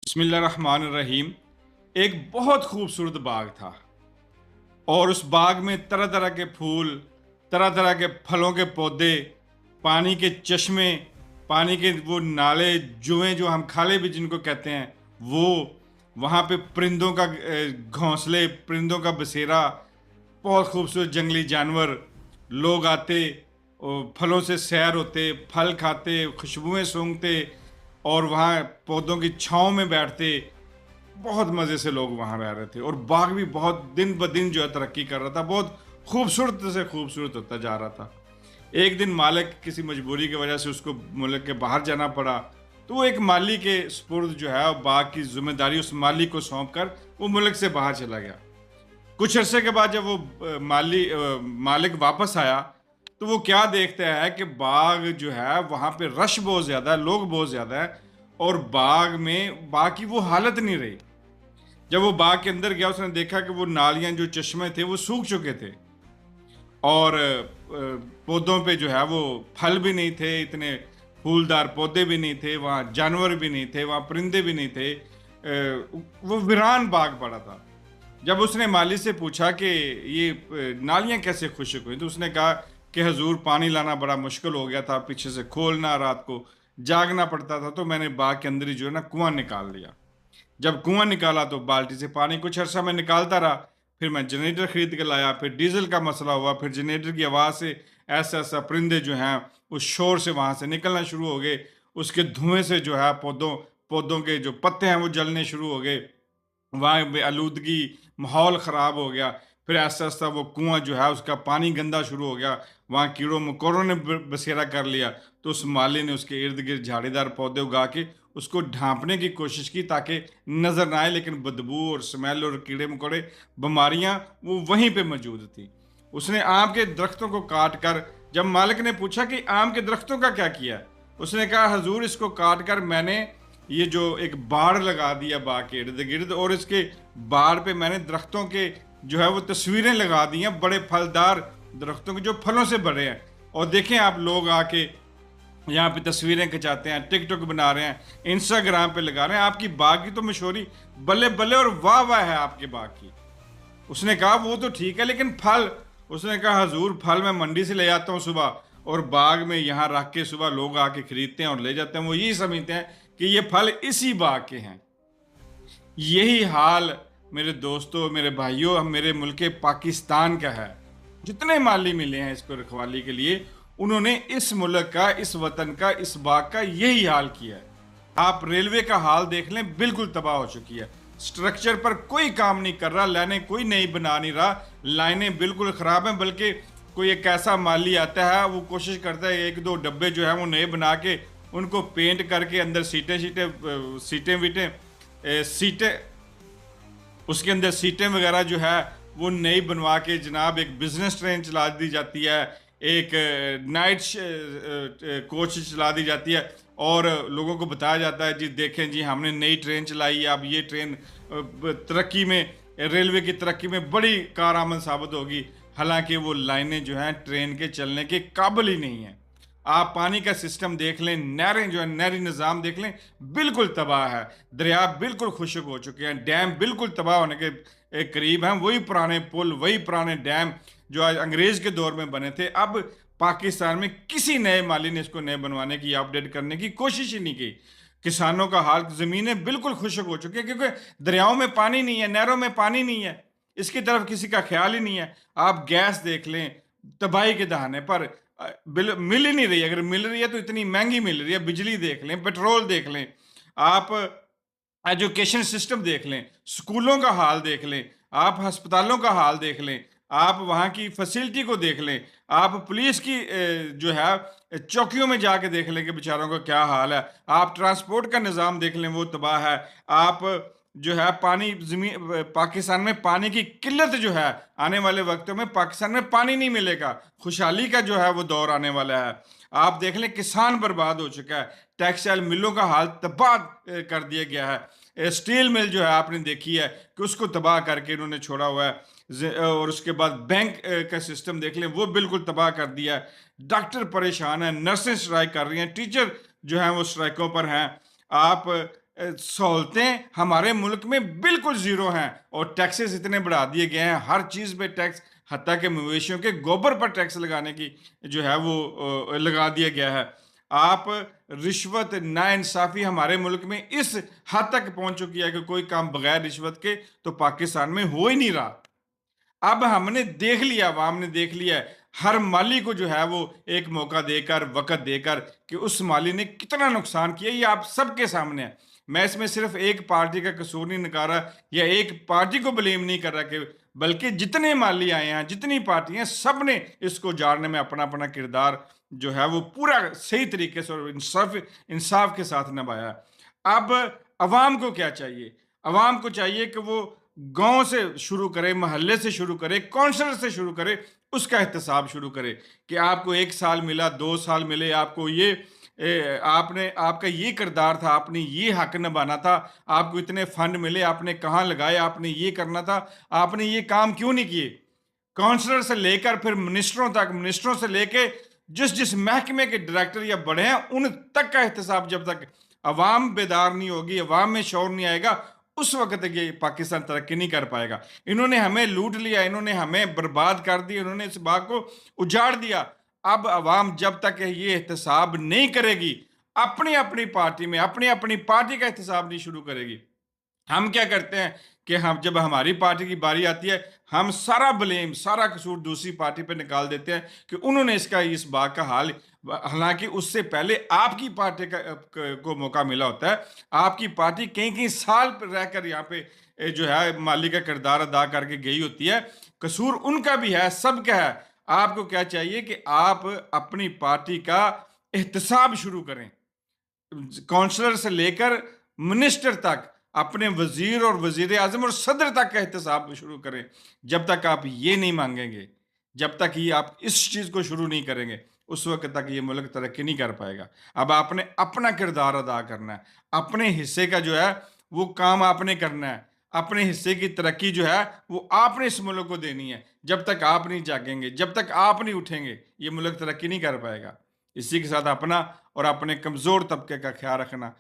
बिस्मिल्लाहिर्रहमानिर्रहीम। एक बहुत खूबसूरत बाग था और उस बाग में तरह तरह के फूल, तरह तरह के फलों के पौधे, पानी के चश्मे, पानी के वो नाले, जुएं जो हम खाले भी जिनको कहते हैं, वो वहाँ पे परिंदों का घोंसले, परिंदों का बसेरा, बहुत खूबसूरत जंगली जानवर, लोग आते और फलों से सैर होते, फल खाते, खुशबुएं सूंघते और वहाँ पौधों की छाँव में बैठते। बहुत मज़े से लोग वहाँ रह रहे थे और बाग भी बहुत दिन ब दिन जो है तरक्की कर रहा था, बहुत खूबसूरत से खूबसूरत होता जा रहा था। एक दिन मालिक किसी मजबूरी की वजह से उसको मुल्क के बाहर जाना पड़ा, तो वो एक माली के सुपुर्द जो है बाग की जिम्मेदारी उस माली को सौंप कर वो मुल्क से बाहर चला गया। कुछ अरसे के बाद जब वो मालिक वापस आया, तो वो क्या देखता है कि बाग जो है वहाँ पे रश बहुत ज़्यादा है, लोग बहुत ज़्यादा है और बाग की वो हालत नहीं रही। जब वो बाग के अंदर गया, उसने देखा कि वो नालियाँ, जो चश्मे थे, वो सूख चुके थे और पौधों पे जो है वो फल भी नहीं थे, इतने फूलदार पौधे भी नहीं थे, वहाँ जानवर भी नहीं थे, वहाँ परिंदे भी नहीं थे। वो वीरान बाग पड़ा था। जब उसने माली से पूछा कि ये नालियाँ कैसे खुश्क हुई, तो उसने कहा कि हजूर पानी लाना बड़ा मुश्किल हो गया था, पीछे से खोलना, रात को जागना पड़ता था, तो मैंने बाग के अंदर ही जो है ना कुआं निकाल लिया। जब कुआं निकाला तो बाल्टी से पानी कुछ अर्सा मैं निकालता रहा, फिर मैं जनरेटर खरीद के लाया, फिर डीजल का मसला हुआ, फिर जनरेटर की आवाज़ से ऐसा ऐसा परिंदे जो हैं उस शोर से वहाँ से निकलना शुरू हो गए, उसके धुएं से जो है पौधों पौधों के जो पत्ते हैं वो जलने शुरू हो गए, वहाँ पे आलूदगी, माहौल ख़राब हो गया। फिर ऐसा-ऐसा वो कुआँ जो है उसका पानी गंदा शुरू हो गया, वहाँ कीड़ों-मकोड़ों ने ब बसेरा कर लिया। तो उस माली ने उसके इर्द-गिर्द झाड़ीदार पौधे उगा के उसको ढाँपने की कोशिश की ताकि नज़र ना आए, लेकिन बदबू और स्मेल और कीड़े-मकोड़े, बीमारियाँ वो वहीं पे मौजूद थी। उसने आम के दरख्तों को काट कर, जब मालिक ने पूछा कि आम के दरख्तों का क्या किया है? उसने कहा, हज़ूर इसको काट कर मैंने ये जो एक बाड़ लगा दिया बाग के इर्द गिर्द और इसके बाड़ पे मैंने दरख्तों के जो है वो तस्वीरें लगा दी हैं, बड़े फलदार दरख्तों के जो फलों से भरे हैं। और देखें आप, लोग आके यहाँ पे तस्वीरें खिंचाते हैं, टिकटॉक बना रहे हैं, इंस्टाग्राम पे लगा रहे हैं। आपकी बाग की तो मशहूरी बल्ले बल्ले और वाह वाह है आपके बाग की। उसने कहा वो तो ठीक है, लेकिन फल? उसने कहा, हजूर फल मैं मंडी से ले आता हूँ सुबह और बाग में यहाँ रख के सुबह लोग आके खरीदते हैं और ले जाते हैं, वो यही समझते हैं कि ये फल इसी बाग के हैं। यही हाल मेरे दोस्तों, मेरे भाइयों, मेरे मुल्क पाकिस्तान का है। जितने माली मिले हैं इसको रखवाली के लिए, उन्होंने इस मुल्क का, इस वतन का, इस बाग का यही हाल किया है। आप रेलवे का हाल देख लें, बिल्कुल तबाह हो चुकी है। स्ट्रक्चर पर कोई काम नहीं कर रहा, लाइनें कोई नई बना नहीं रहा, लाइनें बिल्कुल ख़राब हैं। बल्कि कोई एक ऐसा माली आता है, वो कोशिश करता है एक दो डब्बे जो है वो नए बना के उनको पेंट करके अंदर सीटें उसके अंदर सीटें वगैरह जो है वो नई बनवा के जनाब एक बिजनेस ट्रेन चला दी जाती है, एक नाइट कोच चला दी जाती है और लोगों को बताया जाता है, जी देखें जी हमने नई ट्रेन चलाई है, अब ये ट्रेन तरक्की में, रेलवे की तरक्की में बड़ी कारआमद साबित होगी। हालांकि वो लाइनें जो हैं ट्रेन के चलने के काबिल ही नहीं हैं। आप पानी का सिस्टम देख लें, नहरें जो है, नहरी निज़ाम देख लें, बिल्कुल तबाह है। दरिया बिल्कुल खुश्क हो चुके हैं, डैम बिल्कुल तबाह होने के करीब हैं। वही पुराने पुल, वही पुराने डैम जो आज अंग्रेज़ के दौर में बने थे, अब पाकिस्तान में किसी नए माली ने इसको नए बनवाने की, अपडेट करने की कोशिश ही नहीं की। किसानों का हाल, ज़मीनें बिल्कुल खुश्क हो चुकी हैं क्योंकि दरियाओं में पानी नहीं है, नहरों में पानी नहीं है। इसकी तरफ किसी का ख्याल ही नहीं है। आप गैस देख लें, तबाही के दहाने पर मिल ही नहीं रही। अगर मिल रही है तो इतनी महंगी मिल रही है। बिजली देख लें, पेट्रोल देख लें, आप एजुकेशन सिस्टम देख लें, स्कूलों का हाल देख लें, आप अस्पतालों का हाल देख लें, आप वहाँ की फैसिलिटी को देख लें, आप पुलिस की जो है चौकियों में जाके देख लें कि बेचारों का क्या हाल है। आप ट्रांसपोर्ट का निज़ाम देख लें, वो तबाह है। आप जो है पानी, ज़मीन, पाकिस्तान में पानी की किल्लत जो है, आने वाले वक्तों में पाकिस्तान में पानी नहीं मिलेगा। खुशहाली का जो है वो दौर आने वाला है। आप देख लें, किसान बर्बाद हो चुका है, टेक्सटाइल मिलों का हाल तबाह कर दिया गया है। स्टील मिल जो है आपने देखी है कि उसको तबाह करके इन्होंने छोड़ा हुआ है। और उसके बाद बैंक का सिस्टम देख लें, वो बिल्कुल तबाह कर दिया है। डॉक्टर परेशान हैं, नर्सें स्ट्राइक कर रही हैं, टीचर जो हैं वो स्ट्राइकों पर हैं। आप सहूलतें हमारे मुल्क में बिल्कुल ज़ीरो हैं और टैक्सेस इतने बढ़ा दिए गए हैं, हर चीज़ पे टैक्स, हत्ता के मवेशियों के गोबर पर टैक्स लगाने की जो है वो लगा दिया गया है। आप रिश्वत, नाइंसाफ़ी हमारे मुल्क में इस हद तक पहुँच चुकी है कि कोई काम बगैर रिश्वत के तो पाकिस्तान में हो ही नहीं रहा। अब हमने देख लिया, अवाम ने देख लिया है, हर माली को जो है वो एक मौका देकर, वक़्त देकर कि उस माली ने कितना नुकसान किया, ये आप सबके सामने है। मैं इसमें सिर्फ़ एक पार्टी का कसूर नहीं निकाल रहा या एक पार्टी को ब्लेम नहीं कर रहा कि बल्कि जितने माली आए हैं, जितनी पार्टियाँ, सब ने इसको उजाड़ने में अपना-अपना किरदार जो है वो पूरा सही तरीके से और इंसाफ़ के साथ निभाया। अब अवाम को क्या चाहिए? अवाम को चाहिए कि वो गाँव से शुरू करे, मोहल्ले से शुरू करे, काउंसलर से शुरू करे, उसका एहतसाब शुरू करे कि आपको 1 साल मिला, 2 साल मिले, आपको ये आपने आपका ये किरदार था, आपने ये हक निभाना था, आपको इतने फंड मिले, आपने कहाँ लगाए, आपने ये करना था, आपने ये काम क्यों नहीं किए? काउंसलर से लेकर फिर मिनिस्टरों तक, मिनिस्टरों से लेके जिस-जिस महकमे के डायरेक्टर या बड़े हैं, उन तक का एहतसाब जब तक अवाम बेदार नहीं होगी, अवाम में शऊर नहीं आएगा, उस वक़्त तक ये पाकिस्तान तरक्की नहीं कर पाएगा। इन्होंने हमें लूट लिया, इन्होंने हमें बर्बाद कर दिया, इन्होंने इस बाग को उजाड़ दिया। अब अवाम जब तक ये एहतसाब नहीं करेगी, अपनी-अपनी पार्टी में, अपनी-अपनी पार्टी का एहतसाब नहीं शुरू करेगी, हम क्या करते हैं कि हम जब हमारी पार्टी की बारी आती है, हम सारा ब्लेम, सारा कसूर दूसरी पार्टी पे निकाल देते हैं कि उन्होंने इस बात का हाल, हालांकि उससे पहले आपकी पार्टी को मौका मिला होता है। आपकी पार्टी कई-कई साल पर रहकर यहाँ पे जो है माली का किरदार अदा करके गई होती है। कसूर उनका भी है, सबका है। आपको क्या चाहिए कि आप अपनी पार्टी का एहतसाब शुरू करें। काउंसलर से लेकर मिनिस्टर तक, अपने वजीर और वजीर आजम और सदर तक का एहतसाब शुरू करें। जब तक आप ये नहीं मांगेंगे, जब तक ये आप इस चीज़ को शुरू नहीं करेंगे, उस वक्त तक ये मुल्क तरक्की नहीं कर पाएगा। अब आपने अपना किरदार अदा करना है, अपने हिस्से का जो है वो काम आपने करना है, अपने हिस्से की तरक्की जो है वो आपने इस मुल्क को देनी है। जब तक आप नहीं जागेंगे, जब तक आप नहीं उठेंगे, ये मुल्क तरक्की नहीं कर पाएगा। इसी के साथ अपना और अपने कमज़ोर तबके का ख्याल रखना।